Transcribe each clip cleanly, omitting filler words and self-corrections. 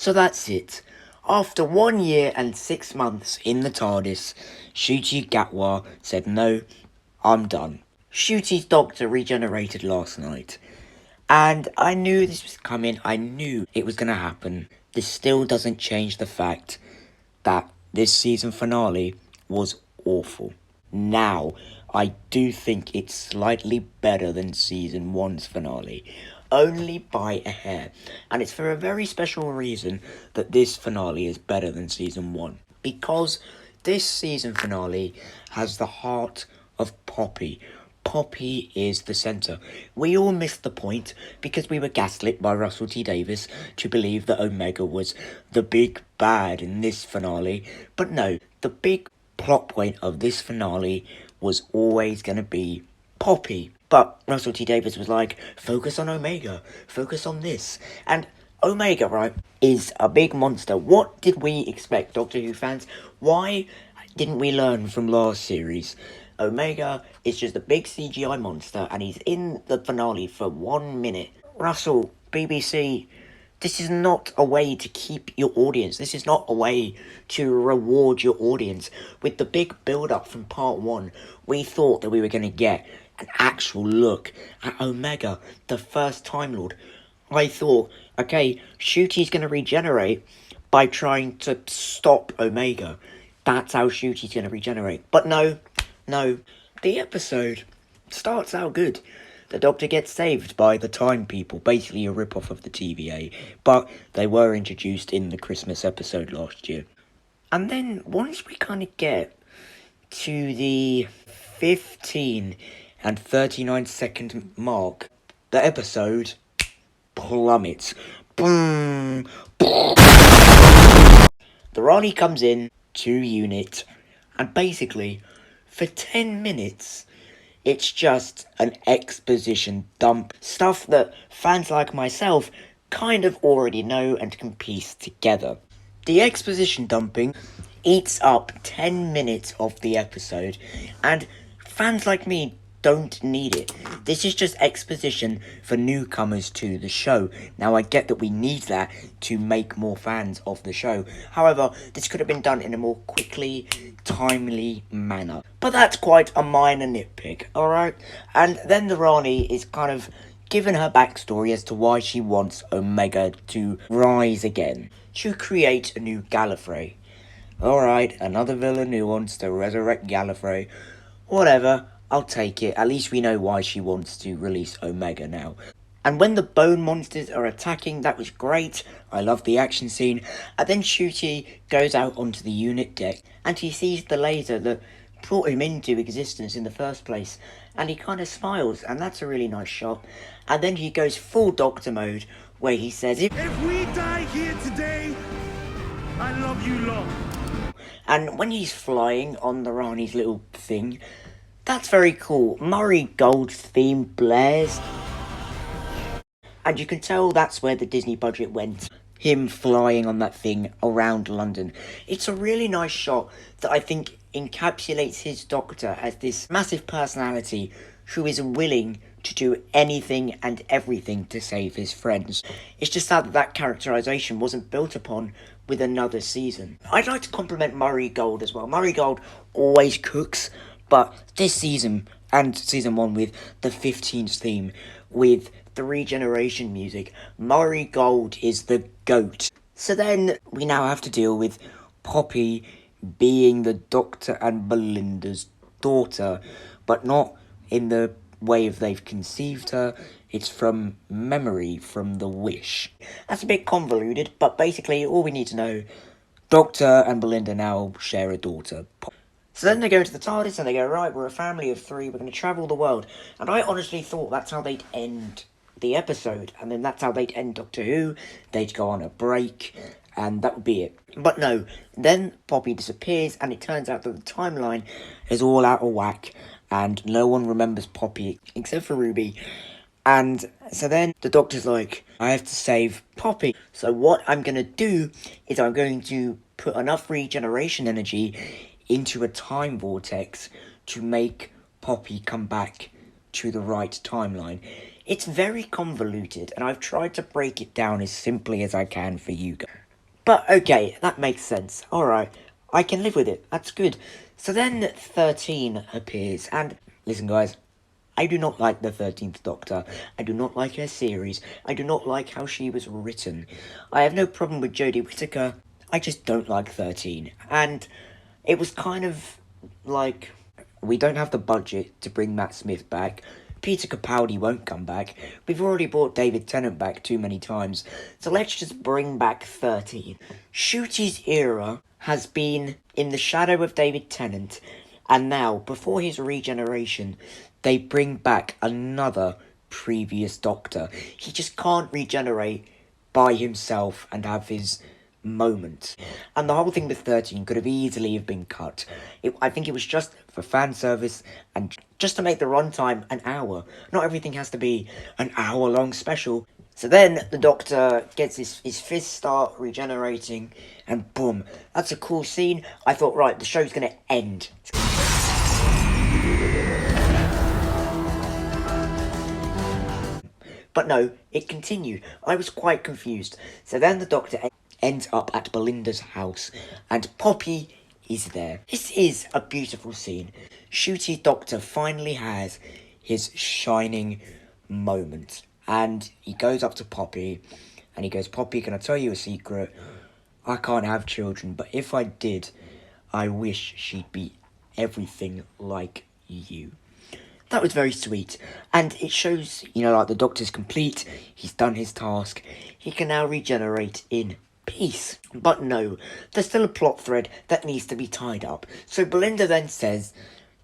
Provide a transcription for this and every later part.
So that's it. After 1 year and 6 months in the TARDIS, Ncuti Gatwa said, "No, I'm done." Ncuti's doctor regenerated last night. And I knew this was coming. I knew it was going to happen. This still doesn't change the fact that this season finale was awful. Now, I do think it's slightly better than season 1's finale. Only by a hair. And it's for a very special reason that this finale is better than season 1. Because this season finale has the heart of Poppy. Poppy is the centre. We all missed the point because we were gaslit by Russell T Davies to believe that Omega was the big bad in this finale. But no, the big plot point of this finale was always going to be Poppy. But Russell T Davies was like, focus on Omega, focus on this. And Omega, right, is a big monster. What did we expect, Doctor Who fans? Why didn't we learn from last series? Omega is just a big CGI monster, and he's in the finale for 1 minute. Russell, BBC, this is not a way to keep your audience. This is not a way to reward your audience. With the big build-up from part 1, we thought that we were going to get an actual look at Omega, the first Time Lord. I thought, okay, Ncuti's going to regenerate by trying to stop Omega. That's how Ncuti's going to regenerate. But no, the episode starts out good. The Doctor gets saved by the Time People, basically a rip-off of the TVA, but they were introduced in the Christmas episode last year. And then, once we kind of get to the 15 and 39 second mark, the episode plummets. Boom. The Rani comes in to unit, and basically, for 10 minutes, it's just an exposition dump. Stuff that fans like myself kind of already know and can piece together. The exposition dumping eats up 10 minutes of the episode, and fans like me don't need it. This is just exposition for newcomers to the show. Now, I get that we need that to make more fans of the show. However, this could have been done in a more quickly, timely manner. But that's quite a minor nitpick, alright? And then the Rani is kind of given her backstory as to why she wants Omega to rise again, to create a new Gallifrey. Alright, another villain who wants to resurrect Gallifrey. Whatever, I'll take it. At least we know why she wants to release Omega now. And when the bone monsters are attacking, that was great. I love the action scene. And then Ncuti goes out onto the unit deck, and he sees the laser that brought him into existence in the first place. And he kind of smiles, and that's a really nice shot. And then he goes full Doctor mode, where he says, If we die here today, I love you long. And when he's flying on the Rani's little thing, that's very cool. Murray Gold's theme blares. And you can tell that's where the Disney budget went. Him flying on that thing around London. It's a really nice shot that I think encapsulates his Doctor as this massive personality who is willing to do anything and everything to save his friends. It's just sad that that characterization wasn't built upon with another season. I'd like to compliment Murray Gold as well. Murray Gold always cooks, but this season, and season 1 with the 15th theme, with the Regeneration music, Murray Gold is the GOAT. So then, we now have to deal with Poppy being the Doctor and Belinda's daughter, but not in the way they've conceived her. It's from memory, from the wish. That's a bit convoluted, but basically all we need to know, Doctor and Belinda now share a daughter. So then they go into the TARDIS and they go, right, we're a family of 3, we're going to travel the world. And I honestly thought that's how they'd end the episode, and then that's how they'd end Doctor Who. They'd go on a break, and that would be it. But no, then Poppy disappears, and it turns out that the timeline is all out of whack, and no one remembers Poppy except for Ruby. And so then the Doctor's like, I have to save Poppy. So what I'm going to do is I'm going to put enough regeneration energy into a time vortex to make Poppy come back to the right timeline. It's very convoluted, and I've tried to break it down as simply as I can for you guys. But okay, that makes sense. Alright, I can live with it. That's good. So then 13 appears, and listen, guys. I do not like the 13th Doctor. I do not like her series. I do not like how she was written. I have no problem with Jodie Whittaker. I just don't like 13. And it was kind of like, we don't have the budget to bring Matt Smith back. Peter Capaldi won't come back. We've already brought David Tennant back too many times. So let's just bring back 13. Ncuti's era has been in the shadow of David Tennant. And now, before his regeneration, they bring back another previous Doctor. He just can't regenerate by himself and have his moment. And the whole thing with 13 could have easily have been cut. I think it was just for fan service and just to make the runtime an hour. Not everything has to be an hour-long special. So then the Doctor gets his fist start regenerating, and boom, that's a cool scene. I thought, right, the show's gonna end. But no, it continued. I was quite confused. So then the Doctor ends up at Belinda's house, and Poppy is there. This is a beautiful scene. Ncuti's Doctor finally has his shining moment. And he goes up to Poppy, and he goes, Poppy, can I tell you a secret? I can't have children, but if I did, I wish she'd be everything like you. That was very sweet, and it shows, like the Doctor's complete, he's done his task, he can now regenerate in peace. But no, there's still a plot thread that needs to be tied up. So Belinda then says,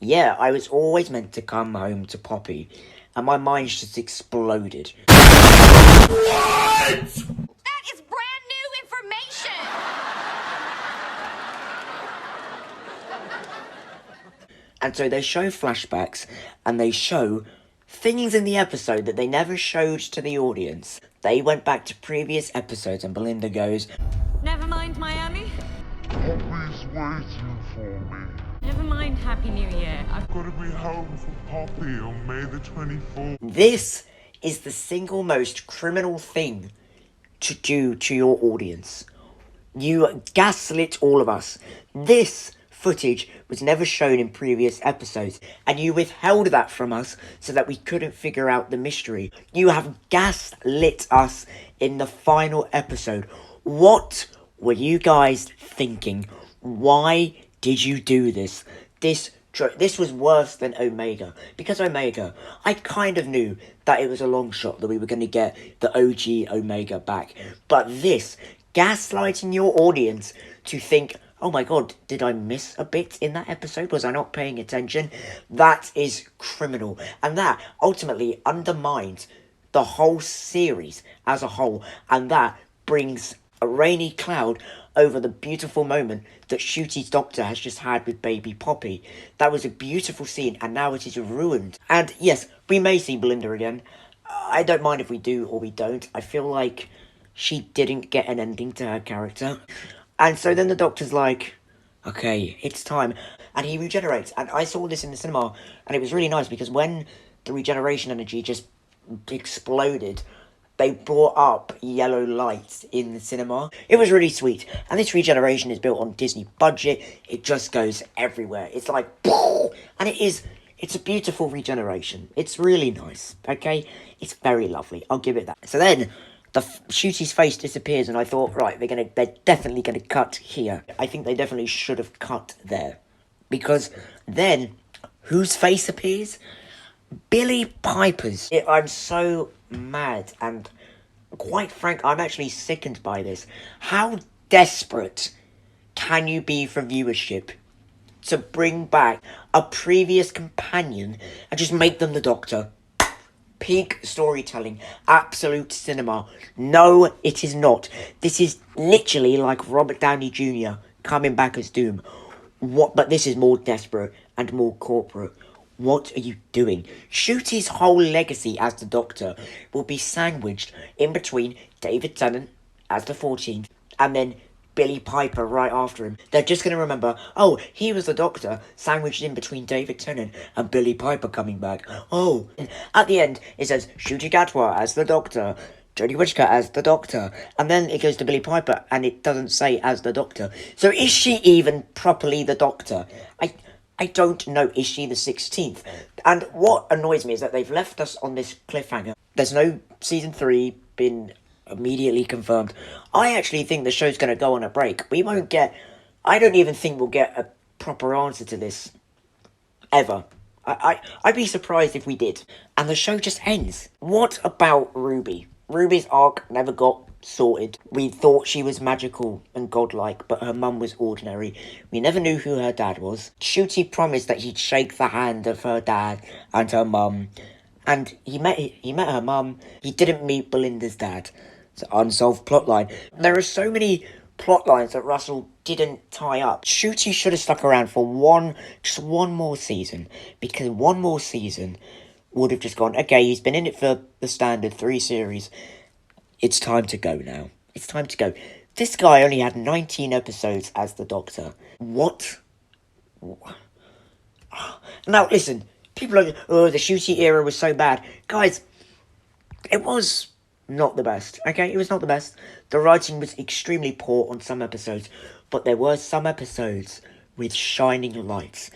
yeah, I was always meant to come home to Poppy, and my mind just exploded. What? That is brand new information! And so they show flashbacks, and they show things in the episode that they never showed to the audience. They went back to previous episodes, and Belinda goes, Never mind, Miami. Poppy's waiting for me. Never mind, Happy New Year. I've got to be home for Poppy on May the 24th. this is the single most criminal thing to do to your audience. You gaslit all of us. This footage was never shown in previous episodes, and you withheld that from us so that we couldn't figure out the mystery. You have gaslit us in the final episode. What were you guys thinking? Why did you do this? This was worse than Omega, because Omega, I kind of knew that it was a long shot that we were going to get the OG Omega back, but this, gaslighting your audience to think, oh my god, did I miss a bit in that episode? Was I not paying attention? That is criminal. And that ultimately undermines the whole series as a whole. And that brings a rainy cloud over the beautiful moment that Ncuti's Doctor has just had with baby Poppy. That was a beautiful scene, and now it is ruined. And yes, we may see Belinda again. I don't mind if we do or we don't. I feel like she didn't get an ending to her character. And so then the Doctor's like, okay, it's time. And he regenerates. And I saw this in the cinema, and it was really nice because when the regeneration energy just exploded, they brought up yellow lights in the cinema. It was really sweet. And this regeneration is built on Disney budget. It just goes everywhere. It's like, and it's a beautiful regeneration. It's really nice, okay? It's very lovely. I'll give it that. So then Ncuti's face disappears, and I thought, right, they're definitely gonna cut here. I think they definitely should have cut there, because then whose face appears? Billy Piper's. I'm so mad, and quite frank, I'm actually sickened by this. How desperate can you be for viewership to bring back a previous companion and just make them the Doctor? Peak storytelling, absolute cinema. No, it is not. This is literally like Robert Downey Jr. coming back as Doom. But this is more desperate and more corporate. What are you doing? Ncuti's whole legacy as the Doctor will be sandwiched in between David Tennant as the 14th and then Billy Piper right after him. They're just going to remember, oh, he was the Doctor, sandwiched in between David Tennant and Billy Piper coming back. Oh, and at the end, it says, Ncuti Gatwa as the Doctor, Jodie Whittaker as the Doctor, and then it goes to Billie Piper, and it doesn't say as the Doctor. So is she even properly the Doctor? I don't know. Is she the 16th? And what annoys me is that they've left us on this cliffhanger. There's no season 3 been immediately confirmed. I actually think the show's going to go on a break. We won't get... I don't even think we'll get a proper answer to this. Ever. I'd be surprised if we did. And the show just ends. What about Ruby? Ruby's arc never got sorted. We thought she was magical and godlike, but her mum was ordinary. We never knew who her dad was. Shooty promised that he'd shake the hand of her dad and her mum. And he met her mum. He didn't meet Belinda's dad. It's an unsolved plotline. There are so many plot lines that Russell didn't tie up. Shooty should have stuck around for just one more season, because one more season would have just gone, okay, he's been in it for the standard 3 series. It's time to go now. It's time to go. This guy only had 19 episodes as the Doctor. What? Now, listen, people are like, oh, the Shooty era was so bad. Guys, it was not the best, okay? It was not the best. The writing was extremely poor on some episodes, but there were some episodes with shining lights,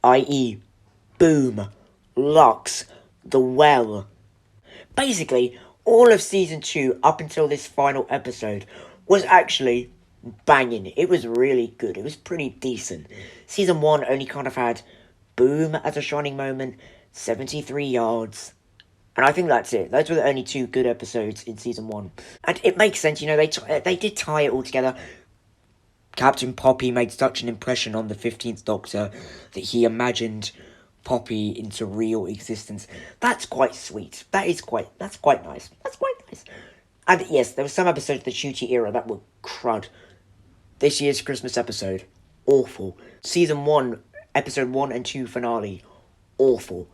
i.e., Boom, Lux, The Well. Basically, all of season 2 up until this final episode was actually banging. It was really good. It was pretty decent. Season 1 only kind of had Boom as a shining moment, 73 yards. And I think that's it. Those were the only 2 good episodes in season 1. And it makes sense, you know, they did tie it all together. Captain Poppy made such an impression on the 15th Doctor that he imagined Poppy into real existence. That's quite sweet. That's quite nice. That's quite nice. And yes, there were some episodes of the Shooty era that were crud. This year's Christmas episode, awful. Season 1, episode 1 and 2 finale, awful.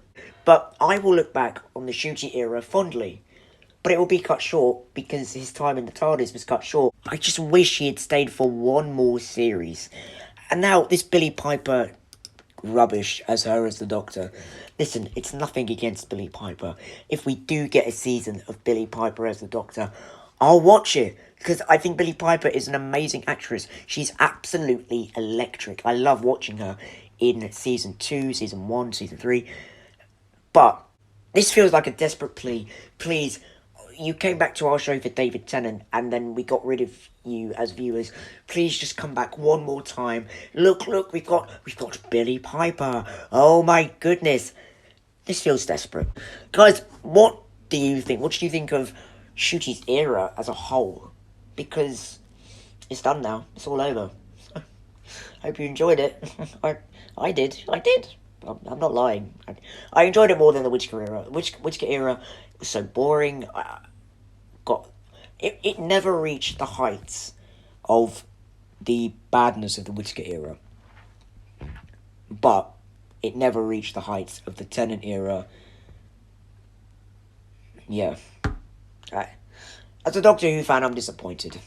But I will look back on the Shooty era fondly. But it will be cut short because his time in the TARDIS was cut short. I just wish he had stayed for one more series. And now this Billie Piper rubbish as her as the Doctor. Listen, it's nothing against Billie Piper. If we do get a season of Billie Piper as the Doctor, I'll watch it. Because I think Billie Piper is an amazing actress. She's absolutely electric. I love watching her in season 2, season 1, season 3. But this feels like a desperate plea. Please, you came back to our show for David Tennant, and then we got rid of you as viewers. Please just come back one more time. Look, we've got Billie Piper. Oh my goodness. This feels desperate. Guys, what do you think? What do you think of Shooty's era as a whole? Because it's done now. It's all over. Hope you enjoyed it. I did. I'm not lying. I enjoyed it more than the Whittaker era. Whittaker era was so boring. It never reached the heights of the badness of the Whittaker era. But it never reached the heights of the Tennant era. Yeah. As a Doctor Who fan, I'm disappointed.